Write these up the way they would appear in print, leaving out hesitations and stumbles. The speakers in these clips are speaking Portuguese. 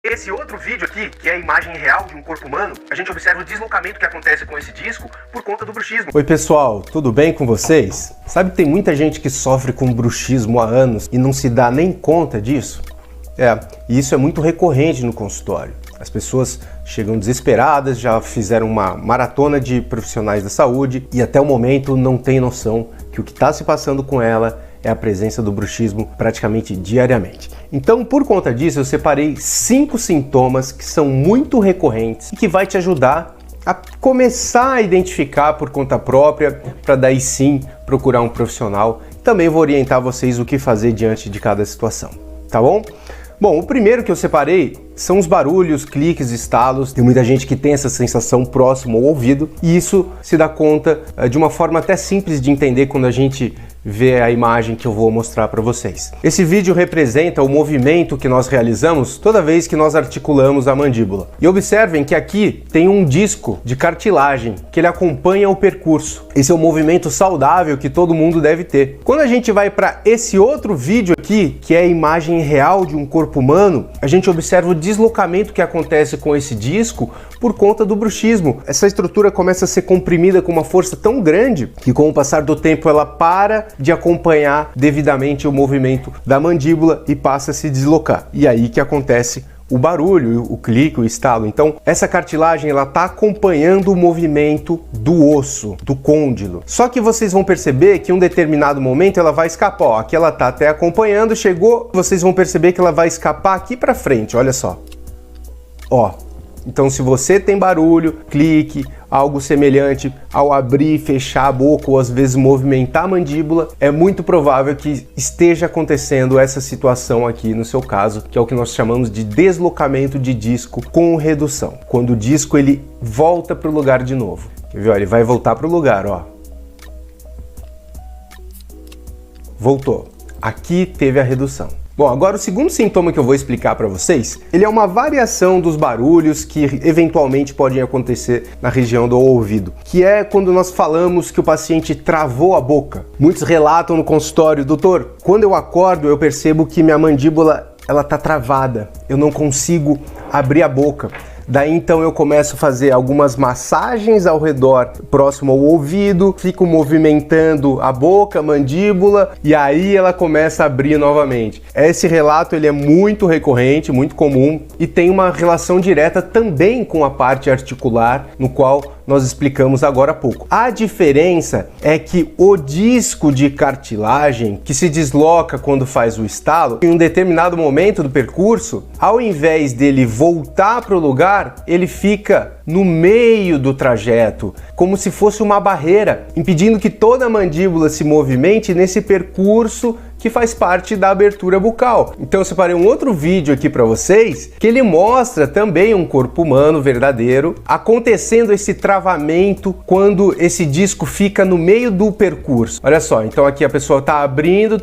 Esse outro vídeo aqui, que é a imagem real de um corpo humano, a gente observa o deslocamento que acontece com esse disco por conta do bruxismo. Oi pessoal, tudo bem com vocês? Sabe que tem muita gente que sofre com bruxismo há anos e não se dá nem conta disso? E isso é muito recorrente no consultório. As pessoas chegam desesperadas, já fizeram uma maratona de profissionais da saúde e até o momento não tem noção que o que está se passando com ela é a presença do bruxismo praticamente diariamente. Então, por conta disso, eu separei 5 sintomas que são muito recorrentes e que vai te ajudar a começar a identificar por conta própria, para daí sim procurar um profissional. Também vou orientar vocês o que fazer diante de cada situação, tá bom? Bom, o primeiro que eu separei são os barulhos, cliques, estalos. Tem muita gente que tem essa sensação próximo ao ouvido e isso se dá conta de uma forma até simples de entender quando a gente vê a imagem que eu vou mostrar para vocês. Esse vídeo representa o movimento que nós realizamos toda vez que nós articulamos a mandíbula. E observem que aqui tem um disco de cartilagem que ele acompanha o percurso. Esse é um movimento saudável que todo mundo deve ter. Quando a gente vai para esse outro vídeo aqui, que é a imagem real de um corpo humano, a gente observa o deslocamento que acontece com esse disco por conta do bruxismo. Essa estrutura começa a ser comprimida com uma força tão grande que com o passar do tempo ela para de acompanhar devidamente o movimento da mandíbula e passa a se deslocar. E aí que acontece o barulho, o clique, o estalo. Então, essa cartilagem ela está acompanhando o movimento do osso, do côndilo. Só que vocês vão perceber que em um determinado momento ela vai escapar. Ó, aqui ela está até acompanhando, chegou, vocês vão perceber que ela vai escapar aqui para frente, olha só. Ó, então se você tem barulho, clique, algo semelhante ao abrir e fechar a boca ou às vezes movimentar a mandíbula, é muito provável que esteja acontecendo essa situação aqui no seu caso, que é o que nós chamamos de deslocamento de disco com redução. Quando o disco ele volta para o lugar de novo. Quer ver? Ó, ele vai voltar para o lugar, ó. Voltou. Aqui teve a redução. Bom, agora o segundo sintoma que eu vou explicar para vocês, ele é uma variação dos barulhos que eventualmente podem acontecer na região do ouvido, que é quando nós falamos que o paciente travou a boca. Muitos relatam no consultório, doutor, quando eu acordo eu percebo que minha mandíbula ela tá travada, eu não consigo abrir a boca. Daí então eu começo a fazer algumas massagens ao redor, próximo ao ouvido, fico movimentando a boca, a mandíbula e aí ela começa a abrir novamente. Esse relato ele é muito recorrente, muito comum e tem uma relação direta também com a parte articular, no qual nós explicamos agora há pouco. A diferença é que o disco de cartilagem que se desloca quando faz o estalo, em um determinado momento do percurso, ao invés dele voltar para o lugar, ele fica no meio do trajeto, como se fosse uma barreira, impedindo que toda a mandíbula se movimente nesse percurso que faz parte da abertura bucal. Então eu separei um outro vídeo aqui para vocês, que ele mostra também um corpo humano verdadeiro, acontecendo esse travamento quando esse disco fica no meio do percurso. Olha só, então aqui a pessoa tá abrindo,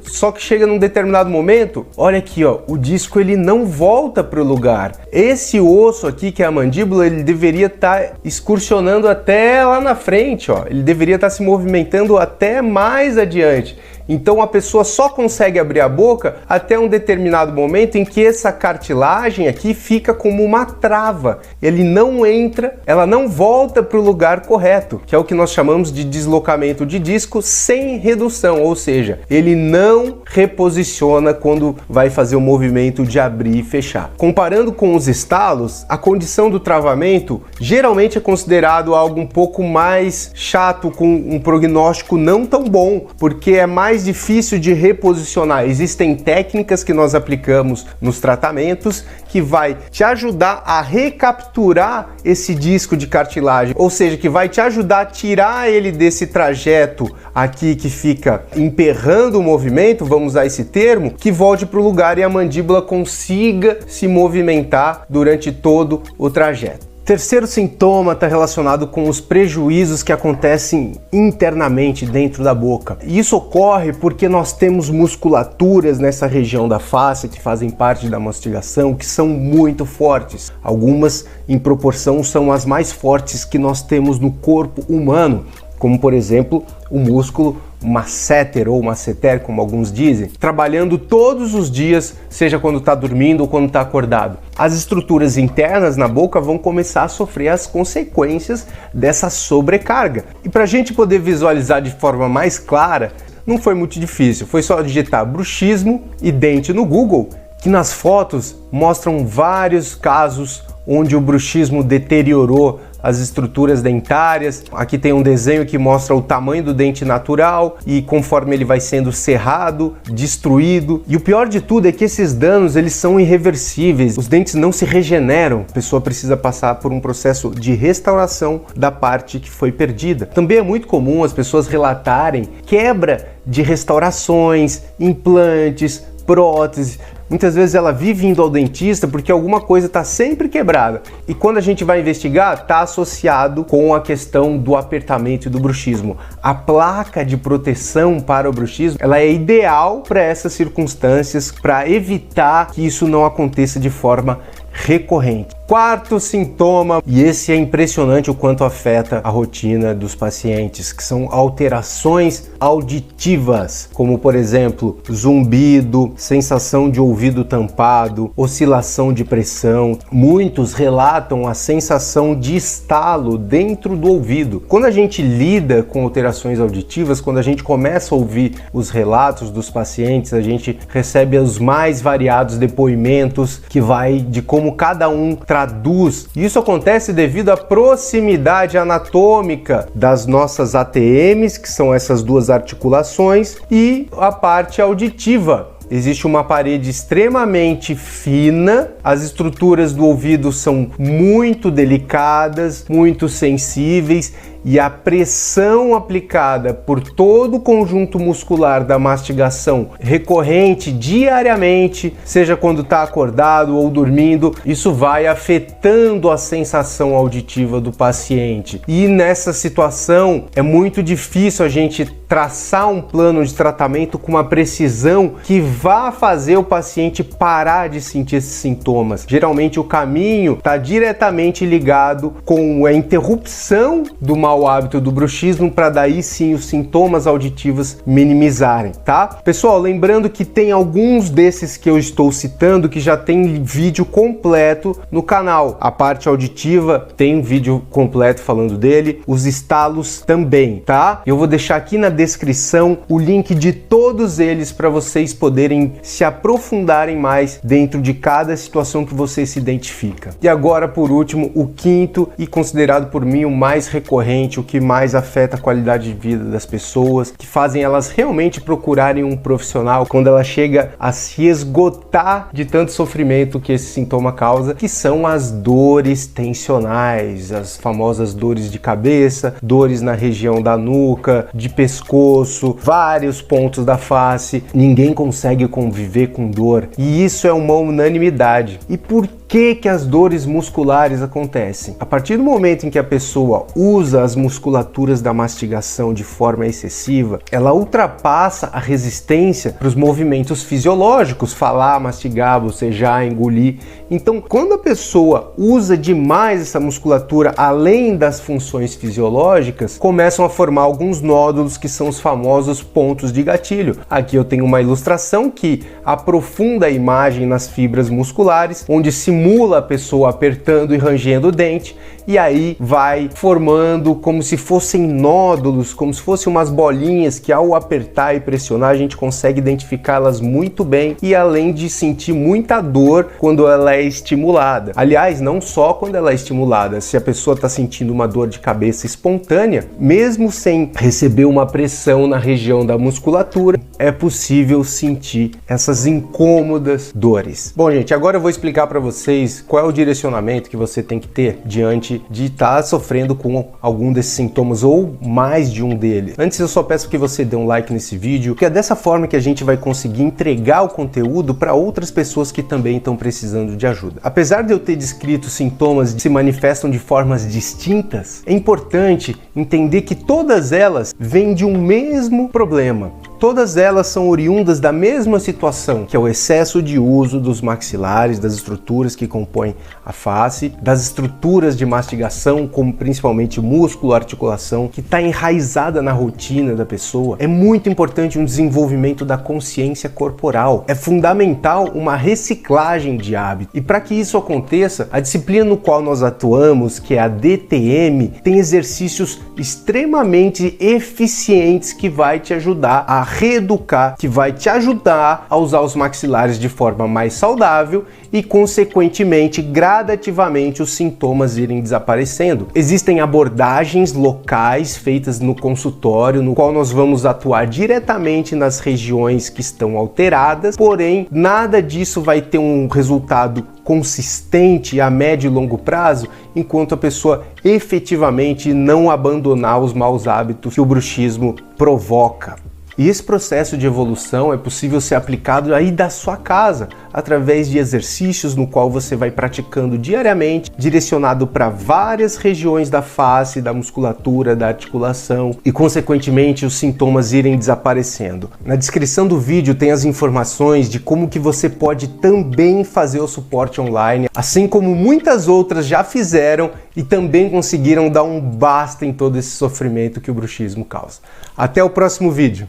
só que chega num determinado momento, olha aqui ó, o disco ele não volta para o lugar. Esse osso aqui, que é a mandíbula, ele deveria estar excursionando até lá na frente, ó. Ele deveria estar se movimentando até mais adiante. Então a pessoa só consegue abrir a boca até um determinado momento em que essa cartilagem aqui fica como uma trava. Ele não entra, ela não volta para o lugar correto, que é o que nós chamamos de deslocamento de disco sem redução, ou seja, ele não reposiciona quando vai fazer o movimento de abrir e fechar. Comparando com os estalos, a condição do travamento geralmente é considerado algo um pouco mais chato, com um prognóstico não tão bom, porque é mais difícil de reposicionar. Existem técnicas que nós aplicamos nos tratamentos que vai te ajudar a recapturar esse disco de cartilagem, ou seja, que vai te ajudar a tirar ele desse trajeto aqui que fica emperrando o movimento, vamos usar esse termo, que volte para o lugar e a mandíbula consiga se movimentar durante todo o trajeto. Terceiro sintoma está relacionado com os prejuízos que acontecem internamente dentro da boca. E isso ocorre porque nós temos musculaturas nessa região da face que fazem parte da mastigação que são muito fortes. Algumas, em proporção, são as mais fortes que nós temos no corpo humano, como por exemplo o músculo masseter ou masseter, como alguns dizem, trabalhando todos os dias, seja quando está dormindo ou quando está acordado. As estruturas internas na boca vão começar a sofrer as consequências dessa sobrecarga. E para a gente poder visualizar de forma mais clara, não foi muito difícil, foi só digitar bruxismo e dente no Google, que nas fotos mostram vários casos onde o bruxismo deteriorou as estruturas dentárias. Aqui tem um desenho que mostra o tamanho do dente natural e conforme ele vai sendo serrado, destruído. E o pior de tudo é que esses danos eles são irreversíveis, os dentes não se regeneram, a pessoa precisa passar por um processo de restauração da parte que foi perdida. Também é muito comum as pessoas relatarem quebra de restaurações, implantes, próteses. Muitas vezes ela vive indo ao dentista porque alguma coisa está sempre quebrada. E quando a gente vai investigar, está associado com a questão do apertamento e do bruxismo. A placa de proteção para o bruxismo, ela é ideal para essas circunstâncias, para evitar que isso não aconteça de forma recorrente. Quarto sintoma, e esse é impressionante o quanto afeta a rotina dos pacientes, que são alterações auditivas, como por exemplo, zumbido, sensação de ouvido tampado, oscilação de pressão. Muitos relatam a sensação de estalo dentro do ouvido. Quando a gente lida com alterações auditivas, quando a gente começa a ouvir os relatos dos pacientes, a gente recebe os mais variados depoimentos que vai de como cada um traduz. Isso acontece devido à proximidade anatômica das nossas ATMs, que são essas duas articulações, e a parte auditiva. Existe uma parede extremamente fina, as estruturas do ouvido são muito delicadas, muito sensíveis, e a pressão aplicada por todo o conjunto muscular da mastigação recorrente diariamente, seja quando está acordado ou dormindo, isso vai afetando a sensação auditiva do paciente. E nessa situação é muito difícil a gente traçar um plano de tratamento com uma precisão que vá fazer o paciente parar de sentir esses sintomas. Geralmente o caminho está diretamente ligado com a interrupção do mau hábito do bruxismo, para daí sim os sintomas auditivos minimizarem, tá? Pessoal, lembrando que tem alguns desses que eu estou citando que já tem vídeo completo no canal. A parte auditiva tem um vídeo completo falando dele, os estalos também, tá? Eu vou deixar aqui na descrição o link de todos eles para vocês poderem se aprofundarem mais dentro de cada situação que você se identifica. E agora, por último, o quinto e considerado por mim o mais recorrente, o que mais afeta a qualidade de vida das pessoas, que fazem elas realmente procurarem um profissional quando ela chega a se esgotar de tanto sofrimento que esse sintoma causa, que são as dores tensionais, as famosas dores de cabeça, dores na região da nuca, de pescoço, vários pontos da face. Ninguém consegue conviver com dor, e isso é uma unanimidade. E por que as dores musculares acontecem? A partir do momento em que a pessoa usa as musculaturas da mastigação de forma excessiva, ela ultrapassa a resistência para os movimentos fisiológicos, falar, mastigar, bocejar, engolir. Então, quando a pessoa usa demais essa musculatura além das funções fisiológicas, começam a formar alguns nódulos que são os famosos pontos de gatilho. Aqui eu tenho uma ilustração que aprofunda a imagem nas fibras musculares, onde simula a pessoa apertando e rangendo o dente, e aí vai formando como se fossem nódulos, como se fossem umas bolinhas que ao apertar e pressionar a gente consegue identificá-las muito bem, e além de sentir muita dor quando ela é estimulada. Aliás, não só quando ela é estimulada, se a pessoa está sentindo uma dor de cabeça espontânea, mesmo sem receber uma pressão na região da musculatura, é possível sentir essas incômodas dores. Bom, gente, agora eu vou explicar para vocês qual é o direcionamento que você tem que ter diante de estar sofrendo com algum desses sintomas ou mais de um deles. Antes, eu só peço que você dê um like nesse vídeo, porque é dessa forma que a gente vai conseguir entregar o conteúdo para outras pessoas que também estão precisando de ajuda. Apesar de eu ter descrito sintomas que se manifestam de formas distintas, é importante entender que todas elas vêm de um mesmo problema. Todas elas são oriundas da mesma situação, que é o excesso de uso dos maxilares, das estruturas que compõem a face, das estruturas de mastigação, como principalmente músculo, articulação, que está enraizada na rotina da pessoa. É muito importante um desenvolvimento da consciência corporal. É fundamental uma reciclagem de hábitos. E para que isso aconteça, a disciplina no qual nós atuamos, que é a DTM, tem exercícios extremamente eficientes que vai te ajudar a reeducar, que vai te ajudar a usar os maxilares de forma mais saudável e, consequentemente, gradativamente os sintomas irem desaparecendo. Existem abordagens locais feitas no consultório, no qual nós vamos atuar diretamente nas regiões que estão alteradas, porém, nada disso vai ter um resultado consistente a médio e longo prazo enquanto a pessoa efetivamente não abandonar os maus hábitos que o bruxismo provoca. E esse processo de evolução é possível ser aplicado aí da sua casa, através de exercícios no qual você vai praticando diariamente, direcionado para várias regiões da face, da musculatura, da articulação e, consequentemente, os sintomas irem desaparecendo. Na descrição do vídeo tem as informações de como que você pode também fazer o suporte online, assim como muitas outras já fizeram e também conseguiram dar um basta em todo esse sofrimento que o bruxismo causa. Até o próximo vídeo!